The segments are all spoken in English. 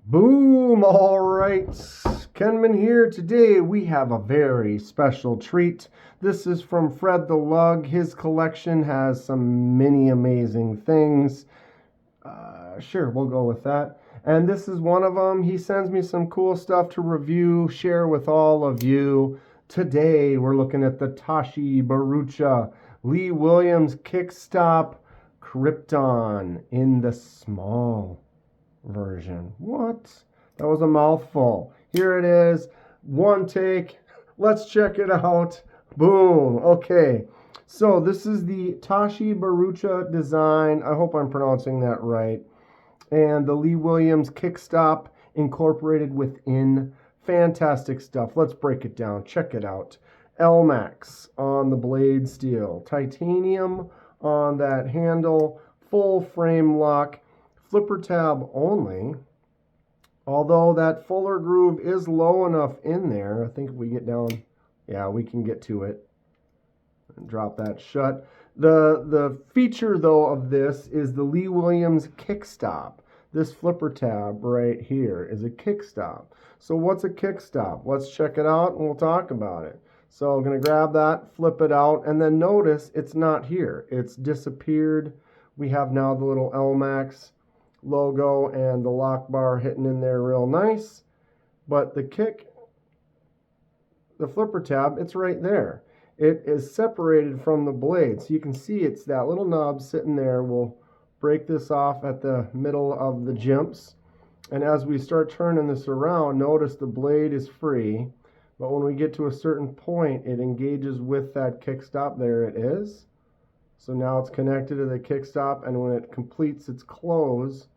Boom! All right, Kenman here. Today we have a very special treat. This is from Fred the Lug. His collection has some many amazing things. Sure, we'll go with that. And this is one of them. He sends me some cool stuff to review, share with all of you. Today we're looking at the Tashi Bharucha Lee Williams Kickstop Krypton in the small version. What? That was a mouthful. Here it is. One take. Let's check it out. Boom. Okay. So this is the Tashi Bharucha design. I hope I'm pronouncing that right. And the Lee Williams Kickstop incorporated within. Fantastic stuff. Let's break it down. Check it out. LMAX on the blade steel. Titanium on that handle. Full frame lock. Flipper tab only, although that fuller groove is low enough in there. I think if we get down, yeah, we can get to it and drop that shut. The feature though of this is the Lee Williams Kickstop. This flipper tab right here is a kickstop. So what's a kickstop? Let's check it out and we'll talk about it. So I'm going to grab that, flip it out, and then notice it's not here. It's disappeared. We have now the little LMAX logo and the lock bar hitting in there real nice, but the flipper tab, it's right there. It is separated from the blade, so you can see it's that little knob sitting there. We'll break this off at the middle of the jimps, and as we start turning this around, notice the blade is free, but when we get to a certain point, it engages with that kickstop. There it is. So now it's connected to the kickstop, and when it completes its close,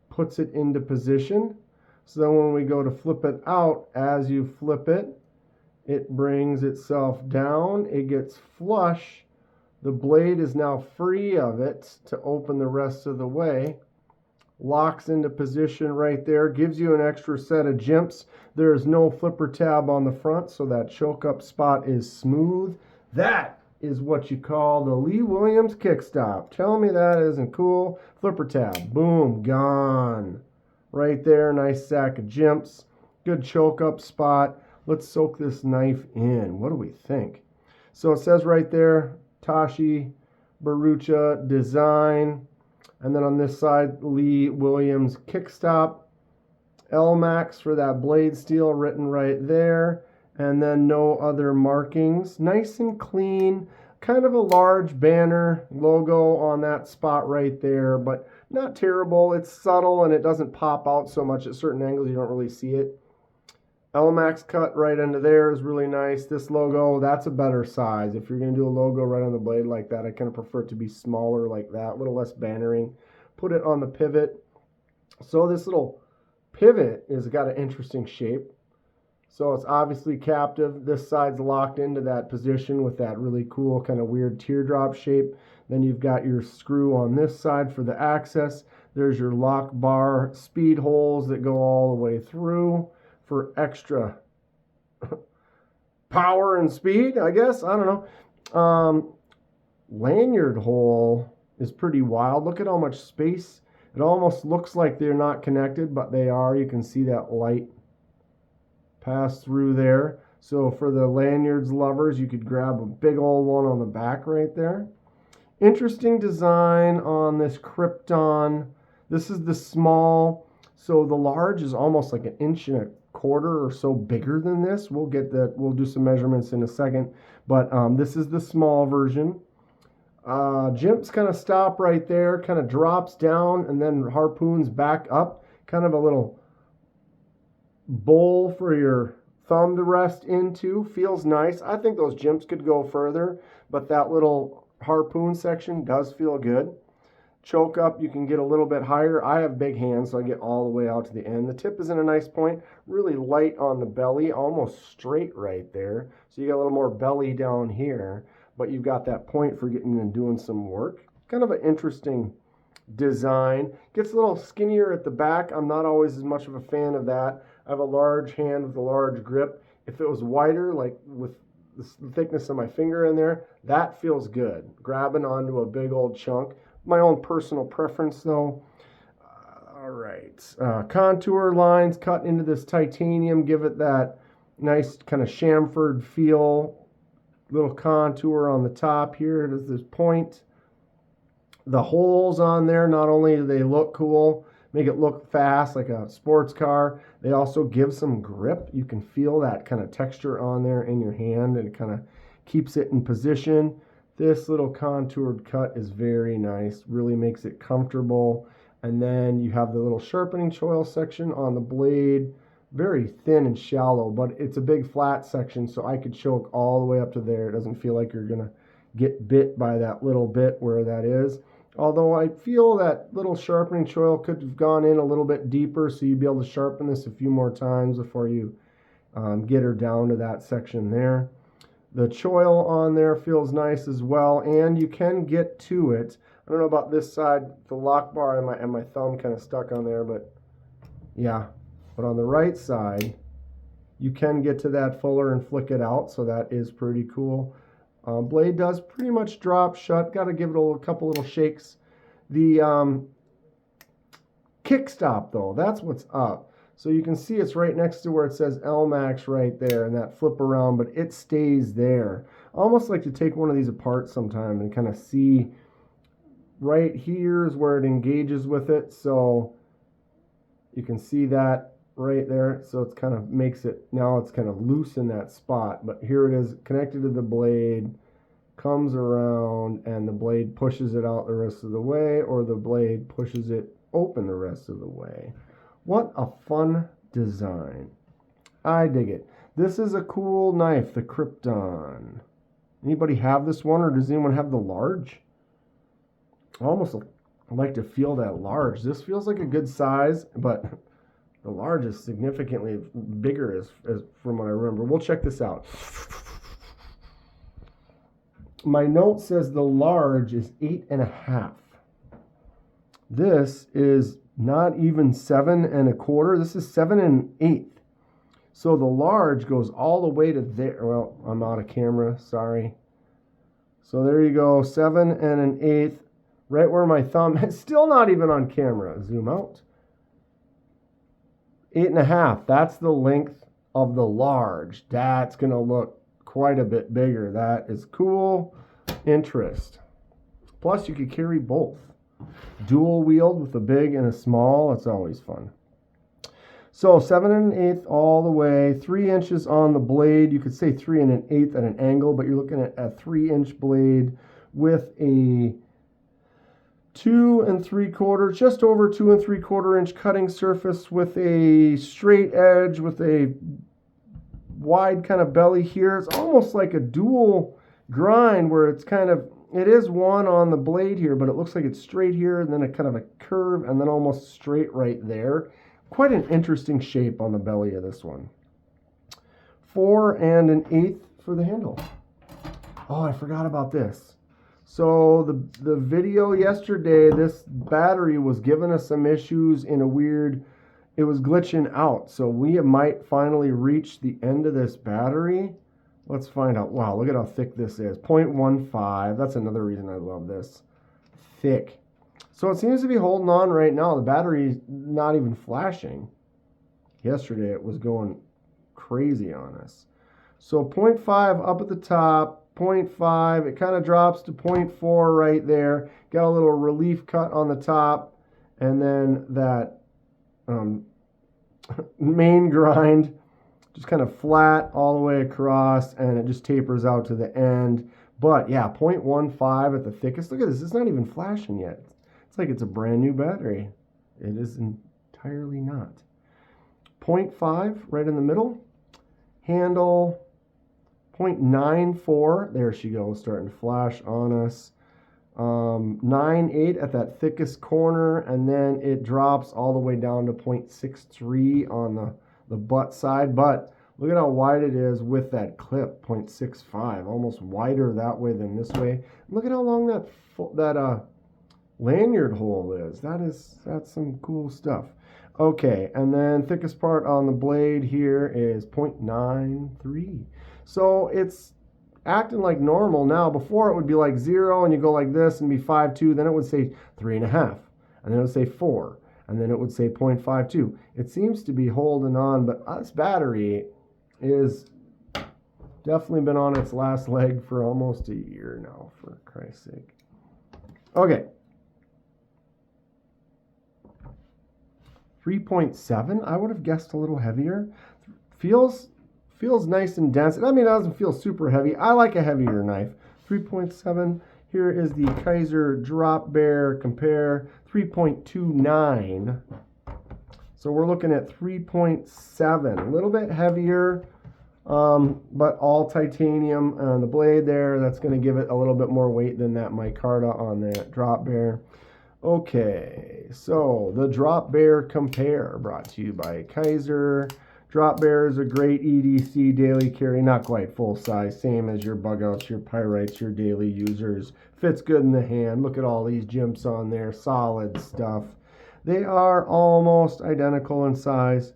puts it into position. So then when we go to flip it out, as you flip it, it brings itself down. It gets flush. The blade is now free of it to open the rest of the way. Locks into position right there. Gives you an extra set of jimps. There is no flipper tab on the front, so that choke up spot is smooth. That is what you call the Lee Williams Kickstop. Tell me that isn't cool. Flipper tab, boom, gone. Right there, nice sack of jimps. Good choke up spot. Let's soak this knife in. What do we think? So it says right there, Tashi Bharucha design. And then on this side, Lee Williams Kickstop. LMAX for that blade steel written right there. And then no other markings. Nice and clean. Kind of a large banner logo on that spot right there, but not terrible. It's subtle and it doesn't pop out so much at certain angles. You don't really see it. LMAX cut right into there is really nice. This logo, that's a better size. If you're going to do a logo right on the blade like that, I kind of prefer it to be smaller like that, a little less bannering. Put it on the pivot. So this little pivot has got an interesting shape. So it's obviously captive. This side's locked into that position with that really cool kind of weird teardrop shape. Then you've got your screw on this side for the access. There's your lock bar speed holes that go all the way through for extra power and speed, I guess. I don't know. Lanyard hole is pretty wild. Look at how much space. It almost looks like they're not connected, but they are. You can see that light pass through there. So for the lanyards lovers, you could grab a big old one on the back right there. Interesting design on this Krypton. This is the small. So the large is almost like 1.25 inches or so bigger than this. We'll get that. We'll do some measurements in a second. But this is the small version. Jimps kind of stop right there, kind of drops down and then harpoons back up. Kind of a little bowl for your thumb to rest into. Feels nice. I think those jimps could go further, but that little harpoon section does feel good. Choke up, you can get a little bit higher. I have big hands, so I get all the way out to the end. The tip is in a nice point, really light on the belly, almost straight right there. So you got a little more belly down here, but you've got that point for getting and doing some work. Kind of an interesting design. Gets a little skinnier at the back. I'm not always as much of a fan of that. I have a large hand with a large grip. If it was wider, like with the thickness of my finger in there, that feels good. Grabbing onto a big old chunk. My own personal preference though, right. Contour lines cut into this titanium give it that nice kind of chamfered feel. Little contour on the top here. It is this point. The holes on there, not only do they look cool, make it look fast like a sports car, they also give some grip. You can feel that kind of texture on there in your hand, and it kind of keeps it in position. This little contoured cut is very nice, really makes it comfortable. And then you have the little sharpening choil section on the blade, very thin and shallow, but it's a big flat section, so I could choke all the way up to there. It doesn't feel like you're gonna get bit by that little bit where that is. Although I feel that little sharpening choil could have gone in a little bit deeper, so you'd be able to sharpen this a few more times before you get her down to that section there. The choil on there feels nice as well, and you can get to it. I don't know about this side, the lock bar and my thumb kind of stuck on there, but yeah. But on the right side, you can get to that fuller and flick it out, so that is pretty cool. Blade does pretty much drop shut. Got to give it a couple little shakes. The kickstop, though, that's what's up. So you can see it's right next to where it says LMAX right there, and that flip around, but it stays there. I almost like to take one of these apart sometime and kind of see right here is where it engages with it. So you can see that right there. So it's kind of makes it, now it's kind of loose in that spot, but here it is connected to the blade, comes around, and the blade pushes it out the rest of the way, or the blade pushes it open the rest of the way. What a fun design. I dig it. This is a cool knife, the Krypton. Anybody have this one, or does anyone have the large? I almost like to feel that large. This feels like a good size, but the large is significantly bigger as from what I remember. We'll check this out. My note says the large is 8.5. This is not even 7 1/4. This is 7 1/8. So the large goes all the way to there. Well, I'm out of camera, sorry. So there you go, 7 1/8, right where my thumb is. Still not even on camera. Zoom out. 8.5. That's the length of the large. That's gonna look quite a bit bigger. That is cool. Interest. Plus, you could carry both. Dual wheeled with a big and a small. It's always fun. So 7 1/8 all the way, 3 inches on the blade. You could say 3 1/8 at an angle, but you're looking at a 3-inch blade with a 2 3/4, just over 2 3/4 inch cutting surface with a straight edge with a wide kind of belly here. It's almost like a dual grind where it's kind of, it is one on the blade here, but it looks like it's straight here and then a kind of a curve and then almost straight right there. Quite an interesting shape on the belly of this one. 4 1/8 for the handle. Oh, I forgot about this. So the video yesterday, this battery was giving us some issues in a weird, it was glitching out. So we might finally reach the end of this battery. Let's find out. Wow, look at how thick this is. 0.15. That's another reason I love this. Thick. So it seems to be holding on right now. The battery's not even flashing. Yesterday it was going crazy on us. So 0.5 up at the top. 0.5, it kind of drops to 0.4 right there. Got a little relief cut on the top, and then that main grind just kind of flat all the way across, and it just tapers out to the end. But yeah, 0.15 at the thickest. Look at this, it's not even flashing yet. It's like it's a brand new battery. It is entirely not. 0.5 right in the middle. Handle 0.94, there she goes, starting to flash on us. 9.8 at that thickest corner, and then it drops all the way down to 0.63 on the butt side. But look at how wide it is with that clip, 0.65, almost wider that way than this way. Look at how long that lanyard hole is. That's some cool stuff. Okay, and then thickest part on the blade here is 0.93. So it's acting like normal now. Before it would be like 0 and you go like this and be 5.2, then it would say 3.5, and then it would say 4, and then it would say 0.52. It seems to be holding on, but this battery is definitely been on its last leg for almost a year now, for Christ's sake. Okay. 3.7, I would have guessed a little heavier. Feels nice and dense. I mean, it doesn't feel super heavy. I like a heavier knife. 3.7. Here is the Kizer Drop Bear Compare 3.29. So we're looking at 3.7. A little bit heavier, but all titanium on the blade there. That's going to give it a little bit more weight than that micarta on that Drop Bear. Okay, so the Drop Bear Compare brought to you by Kizer. Drop Bear is a great EDC daily carry, not quite full size, same as your bug outs, your pyrites, your daily users. Fits good in the hand. Look at all these jimps on there, solid stuff. They are almost identical in size.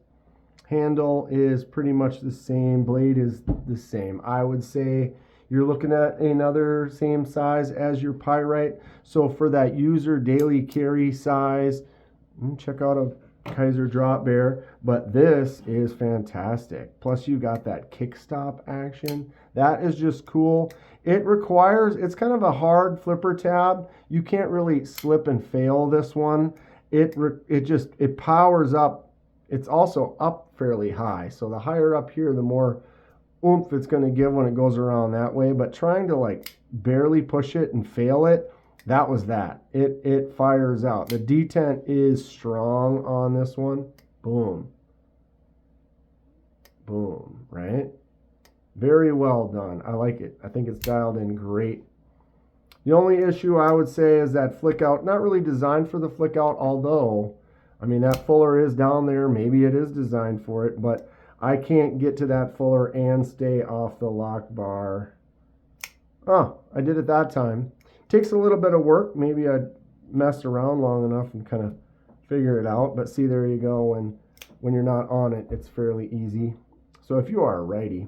Handle is pretty much the same. Blade is the same. I would say you're looking at another same size as your pyrite. So for that user daily carry size, check out a Kizer Drop Bear, but this is fantastic. Plus you got that kickstop action. That is just cool. It requires, it's kind of a hard flipper tab. You can't really slip and fail this one. It powers up. It's also up fairly high. So the higher up here, the more oomph it's going to give when it goes around that way. But trying to like barely push it and fail it, that was that. It fires out. The detent is strong on this one. Boom. Boom, right? Very well done. I like it. I think it's dialed in great. The only issue I would say is that flick out, not really designed for the flick out, although, I mean, that fuller is down there. Maybe it is designed for it, but I can't get to that fuller and stay off the lock bar. Oh, I did it that time. Takes a little bit of work. Maybe I'd mess around long enough and kind of figure it out. But see, there you go. When you're not on it, it's fairly easy. So if you are a righty,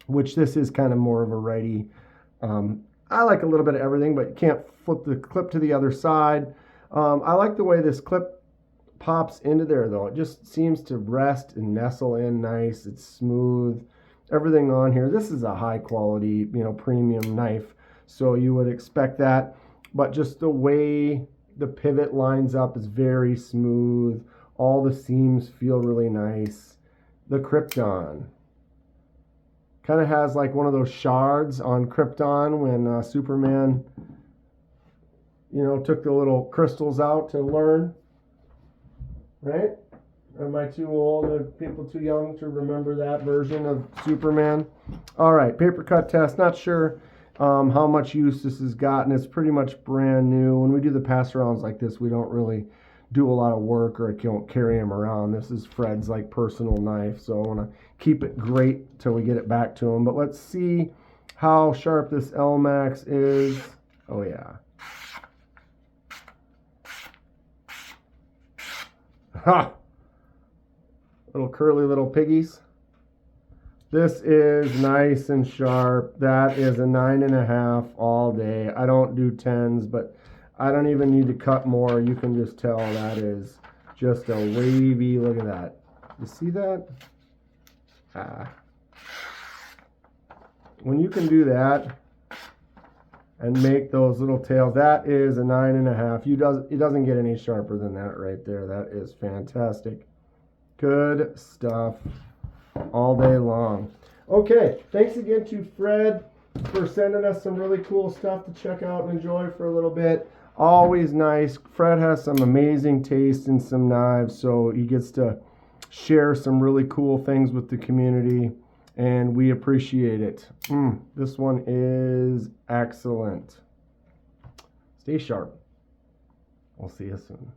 which this is kind of more of a righty, I like a little bit of everything, but you can't flip the clip to the other side. I like the way this clip pops into there, though. It just seems to rest and nestle in nice. It's smooth. Everything on here. This is a high quality, premium knife. So you would expect that, but just the way the pivot lines up is very smooth. All the seams feel really nice. The Krypton kind of has like one of those shards on Krypton when Superman, took the little crystals out to learn, right? Am I too old? Are people too young to remember that version of Superman? All right, paper cut test. Not sure how much use this has gotten. It's pretty much brand new. When we do the pass arounds like this, we don't really do a lot of work, or I don't carry them around. This is Fred's like personal knife, so I want to keep it great till we get it back to him. But let's see how sharp this LMAX is. Oh yeah. Ha! Little curly little piggies. This is nice and sharp. That is a 9.5 all day. I don't do 10s, but I don't even need to cut more. You can just tell that is just a wavy, look at that. You see that? When you can do that and make those little tails, that is a 9.5. It doesn't get any sharper than that right there. That is fantastic. Good stuff. All day long. Okay, thanks again to Fred for sending us some really cool stuff to check out and enjoy for a little bit. Always nice. Fred has some amazing taste in some knives, so he gets to share some really cool things with the community, and we appreciate it. This one is excellent. Stay sharp. We'll see you soon.